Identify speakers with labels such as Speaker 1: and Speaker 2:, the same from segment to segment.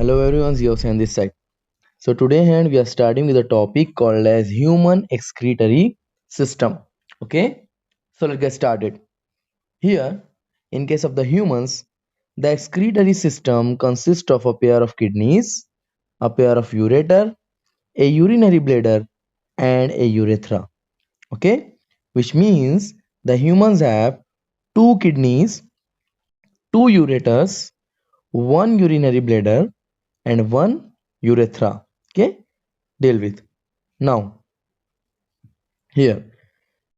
Speaker 1: Hello everyone, Ziosan on this side. So today hand we are starting with a topic called as human excretory system. Okay, so let's get started. Here, in case of the humans, the excretory system consists of a pair of kidneys, a pair of ureter, a urinary bladder, and a urethra. Okay, which means the humans have two kidneys, two ureters, one urinary bladder, and one urethra. Okay, deal with. Now, here,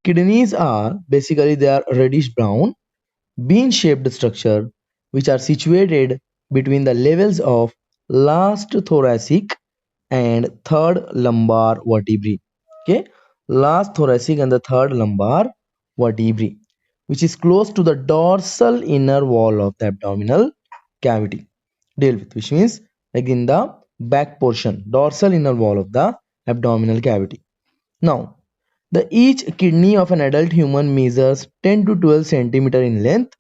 Speaker 1: kidneys are basically they are reddish brown, bean shaped structure which are situated between the levels of last thoracic and third lumbar vertebrae. Okay, last thoracic and the third lumbar vertebrae, which is close to the dorsal inner wall of the abdominal cavity. Deal with, which means like in the back portion, dorsal inner wall of the abdominal cavity. Now, the each kidney of an adult human measures 10 to 12 centimeter in length,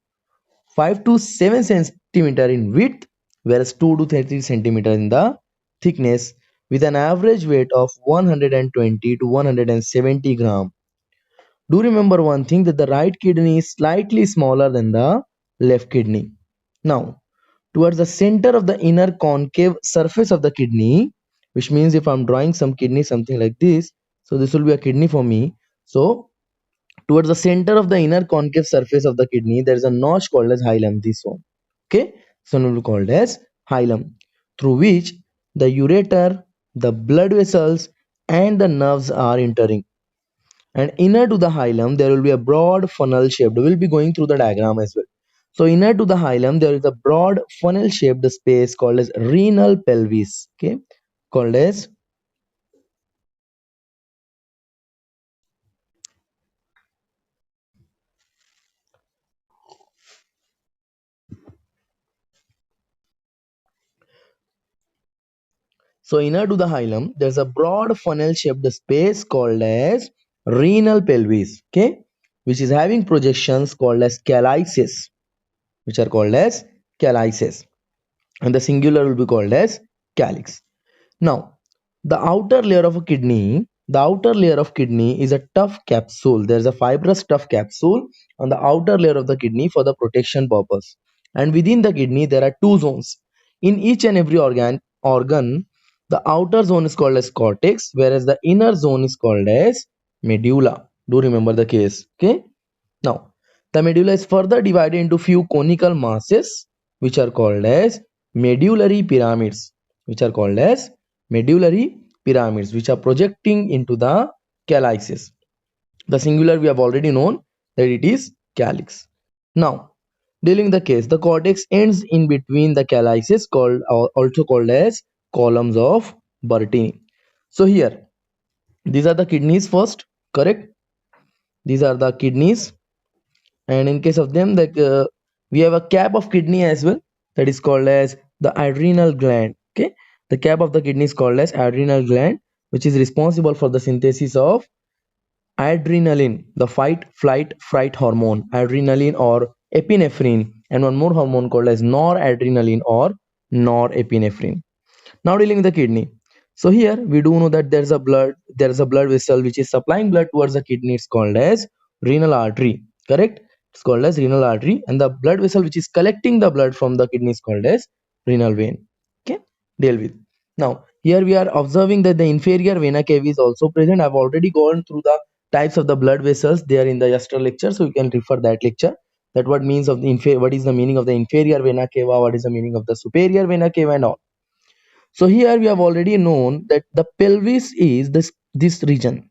Speaker 1: 5 to 7 centimeter in width, whereas 2 to 30 centimeter in the thickness, with an average weight of 120 to 170 gram. Do remember one thing, that the right kidney is slightly smaller than the left kidney. Now, towards the center of the inner concave surface of the kidney, which means if I'm drawing some kidney something like this, so this will be a kidney for me. So towards the center of the inner concave surface of the kidney, there is a notch called as hilum, this one. Okay, so it will be called as hilum, through which the ureter, the blood vessels, and the nerves are entering. And inner to the hilum, there will be a broad funnel shaped. We'll be going through the diagram as well. So inner to the hilum, there is a broad funnel shaped space called as renal pelvis. Okay, called as. So inner to the hilum, there's a broad funnel-shaped space called as renal pelvis, okay, which is having projections called as calyces, which are called as calyces, and the singular will be called as calyx. Now, the outer layer of kidney is a tough capsule. There's a fibrous tough capsule on the outer layer of the kidney for the protection purpose. And within the kidney, there are two zones. In each and every organ, the outer zone is called as cortex, whereas the inner zone is called as medulla. Do remember the case. Okay. Now, the medulla is further divided into few conical masses, which are called as medullary pyramids, which are called as medullary pyramids, which are projecting into the calyces. The singular we have already known that it is calyx. Now, dealing the case, the cortex ends in between the calyces, called also called as columns of Bertini. So here, these are the kidneys first, correct? These are the kidneys, and in case of them, like we have a cap of kidney as well, that is called as the adrenal gland. Okay, the cap of the kidney is called as adrenal gland, which is responsible for the synthesis of adrenaline, the fight flight fright hormone, adrenaline or epinephrine, and one more hormone called as noradrenaline or norepinephrine. Now dealing with the kidney, so here we do know that there is a blood vessel which is supplying blood towards the kidney. It's called as renal artery, correct? It's called as renal artery, and the blood vessel which is collecting the blood from the kidney is called as renal vein. Okay, deal with. Now here we are observing that the inferior vena cava is also present. I've already gone through the types of the blood vessels there in the yesterday lecture, so you can refer that lecture, that what means of the what is the meaning of the inferior vena cava, what is the meaning of the superior vena cava, and all. So here we have already known that the pelvis is this region,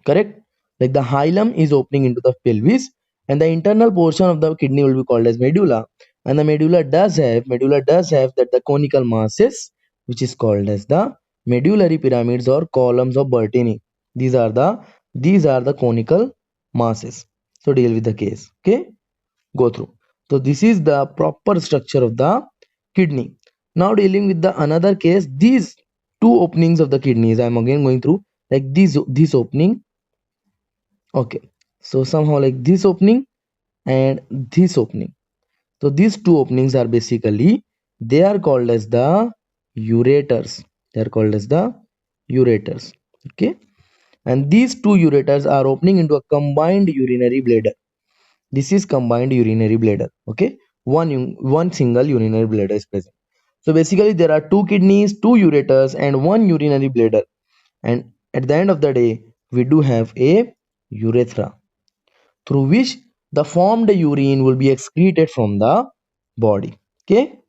Speaker 1: correct? Like the hilum is opening into the pelvis, and the internal portion of the kidney will be called as medulla. And the medulla does have that the conical masses, which is called as the medullary pyramids or columns of Bertini. These are the conical masses. So deal with the case. Okay, go through. So this is the proper structure of the kidney. Now dealing with the another case, these two openings of the kidneys, I am again going through, like this opening. Okay, so somehow like this opening and this opening. So these two openings are basically, they are called as the ureters. They are called as the ureters. Okay, and these two ureters are opening into a combined urinary bladder. This is combined urinary bladder. Okay, one single urinary bladder is present. So basically there are two kidneys, two ureters, and one urinary bladder, and at the end of the day we do have a urethra through which the formed urine will be excreted from the body. Okay,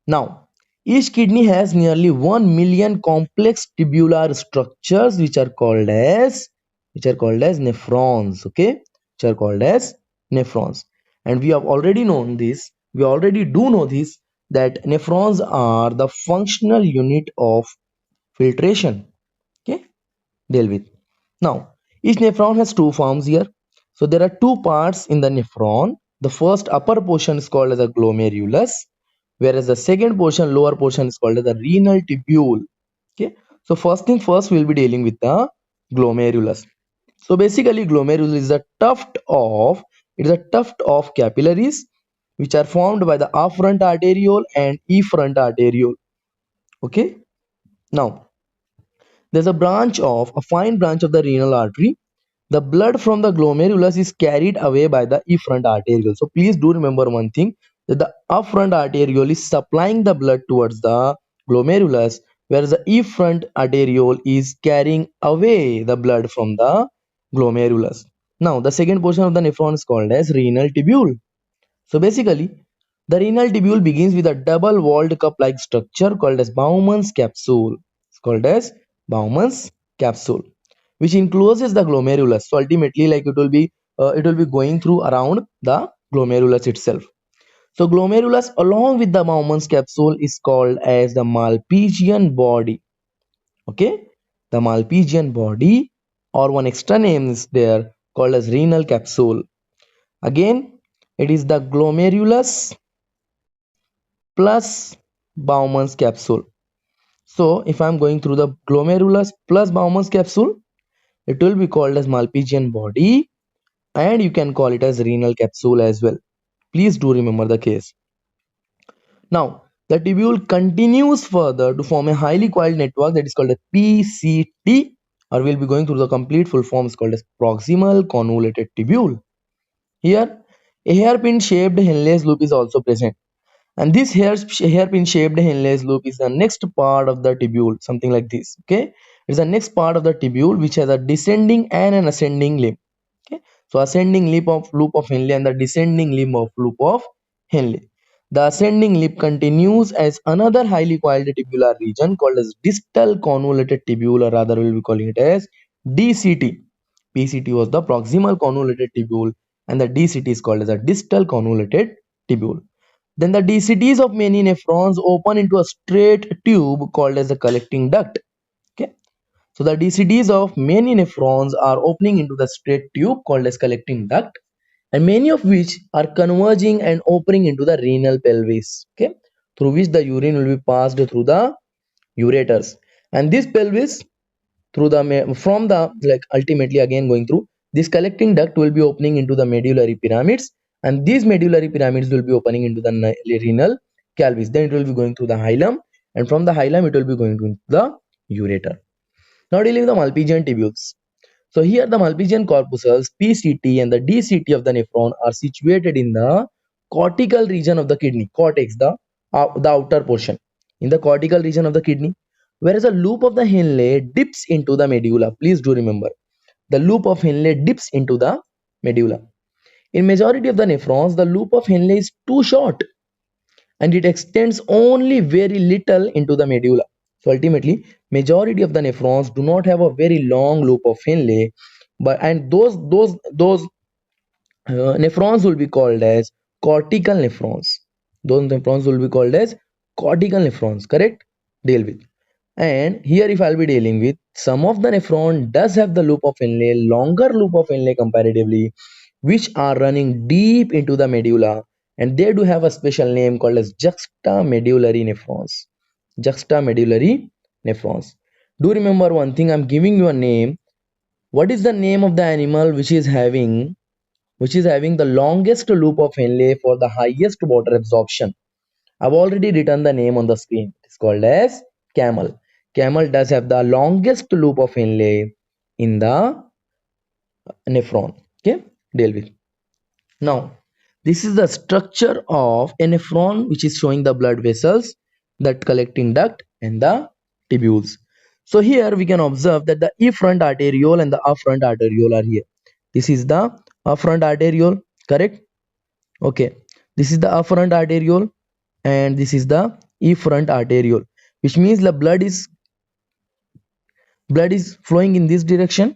Speaker 1: now each kidney has nearly 1 million complex tubular structures which are called as nephrons. Okay, which are called as nephrons. And we have already known this, we already do know this, that nephrons are the functional unit of filtration. Okay, deal with. Now, each nephron has two forms here. So there are two parts in the nephron. The first upper portion is called as a glomerulus, whereas the second portion, lower portion, is called as the renal tubule. Okay. So first thing first, we'll be dealing with the glomerulus. So basically, glomerulus is a tuft of capillaries which are formed by the afferent arteriole and efferent arteriole. Okay. Now, there's a fine branch of the renal artery. The blood from the glomerulus is carried away by the efferent arteriole. So please do remember one thing, that the afferent arteriole is supplying the blood towards the glomerulus, whereas the efferent arteriole is carrying away the blood from the glomerulus. Now the second portion of the nephron is called as renal tubule. So basically, the renal tubule begins with a double walled cup like structure called as Bowman's capsule. It's called as Bowman's capsule, which encloses the glomerulus. So ultimately, like it will be going through around the glomerulus itself. So glomerulus along with the Bowman's capsule is called as the Malpighian body. Okay, the Malpighian body, or one extra name is there called as renal capsule. Again, it is the glomerulus plus Bowman's capsule. So if I am going through the glomerulus plus Bowman's capsule, it will be called as Malpighian body, and you can call it as renal capsule as well. Please do remember the case. Now the tubule continues further to form a highly coiled network that is called a PCT, or we'll be going through the complete full form is called as proximal convoluted tubule. Here a hairpin shaped Henle's loop is also present, and this hairpin shaped Henle's loop is the next part of the tubule, something like this. Okay, it's the next part of the tubule which has a descending and an ascending limb. Okay, so ascending loop of Henle and the descending limb of loop of Henle. The ascending lip continues as another highly coiled tubular region called as distal convoluted tubule, or rather we'll be calling it as DCT. PCT was the proximal convoluted tubule, and the DCT is called as a distal convoluted tubule. Then the DCTs of many nephrons open into a straight tube called as a collecting duct. Okay, so the DCTs of many nephrons are opening into the straight tube called as collecting duct, and many of which are converging and opening into the renal pelvis. Okay, through which the urine will be passed through the ureters, and this pelvis through the from the, like, ultimately again going through this collecting duct will be opening into the medullary pyramids, and these medullary pyramids will be opening into the renal calvis. Then it will be going through the hilum, and from the hilum it will be going to the ureter. Now dealing with the Malpighian tubules. So here the Malpighian corpuscles, PCT and the DCT of the nephron, are situated in the cortical region of the kidney, cortex, the outer portion, in the cortical region of the kidney, whereas the loop of the Henle dips into the medulla. Please do remember, the loop of Henle dips into the medulla. In majority of the nephrons, the loop of Henle is too short and it extends only very little into the medulla. So ultimately, majority of the nephrons do not have a very long loop of Henle, but and those nephrons will be called as cortical nephrons. Those nephrons will be called as cortical nephrons. Correct? Deal with. And here, if I'll be dealing with, some of the nephron does have the loop of Henle, longer loop of Henle comparatively, which are running deep into the medulla, and they do have a special name called as juxtamedullary nephrons. Juxtamedullary nephrons. Do remember one thing, I'm giving you a name. What is the name of the animal which is having the longest loop of Henle for the highest water absorption? I've already written the name on the screen. called as camel. Camel does have the longest loop of Henle in the nephron. Okay, deal with. Now, this is the structure of a nephron, which is showing the blood vessels, the collecting duct, and the tubules. So here we can observe that the efferent arteriole and the afferent arteriole are here. This is the afferent arteriole, correct? Okay. This is the afferent arteriole, and this is the efferent arteriole, which means the blood is flowing in this direction.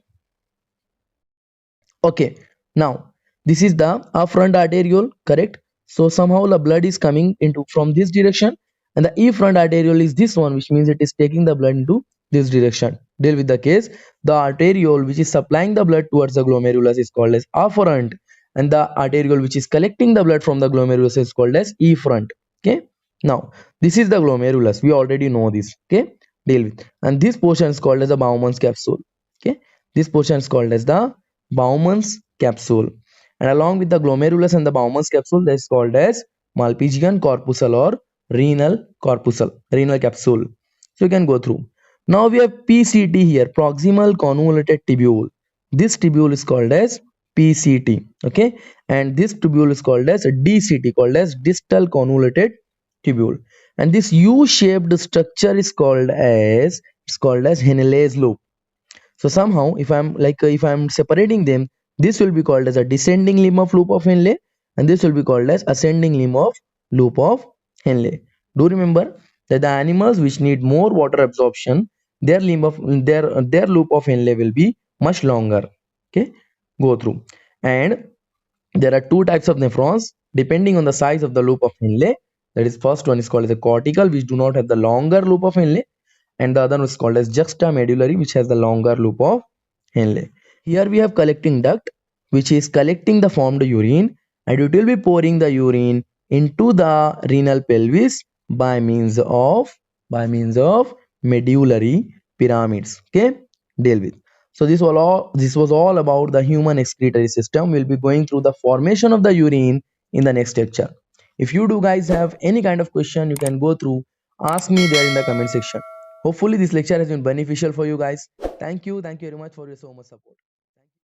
Speaker 1: Okay, now this is the afferent arteriole, correct? So somehow the blood is coming into from this direction, and the efferent arteriole is this one, which means it is taking the blood into this direction. Deal with the case. The arteriole which is supplying the blood towards the glomerulus is called as afferent, and the arteriole which is collecting the blood from the glomerulus is called as efferent. Okay, now this is the glomerulus. We already know this. Okay, deal with. And this portion is called as the Bowman's capsule. Okay, this portion is called as the Bowman's capsule, and along with the glomerulus and the Bowman's capsule, that is called as Malpighian corpuscle or renal capsule. So you can go through. Now we have PCT here, proximal convoluted tubule. This tubule is called as PCT. Okay, and this tubule is called as DCT, called as distal convoluted tubule. And this U-shaped structure is called as Henle's loop. So somehow if I'm separating them, this will be called as a descending limb of loop of Henle, and this will be called as ascending limb of loop of Henle. Do remember that the animals which need more water absorption, their limb of their loop of Henle will be much longer. Okay, go through. And there are two types of nephrons depending on the size of the loop of Henle. That is, first one is called as a cortical, which do not have the longer loop of Henle, and the other one is called as juxtamedullary, which has the longer loop of Henle. Here we have collecting duct, which is collecting the formed urine, and it will be pouring the urine into the renal pelvis by means of medullary pyramids. Okay, deal with. So this was all about the human excretory system. We'll be going through the formation of the urine in the next lecture. If you do guys have any kind of question, you can go through, ask me there in the comment section. Hopefully this lecture has been beneficial for you guys. Thank you very much for your so much support.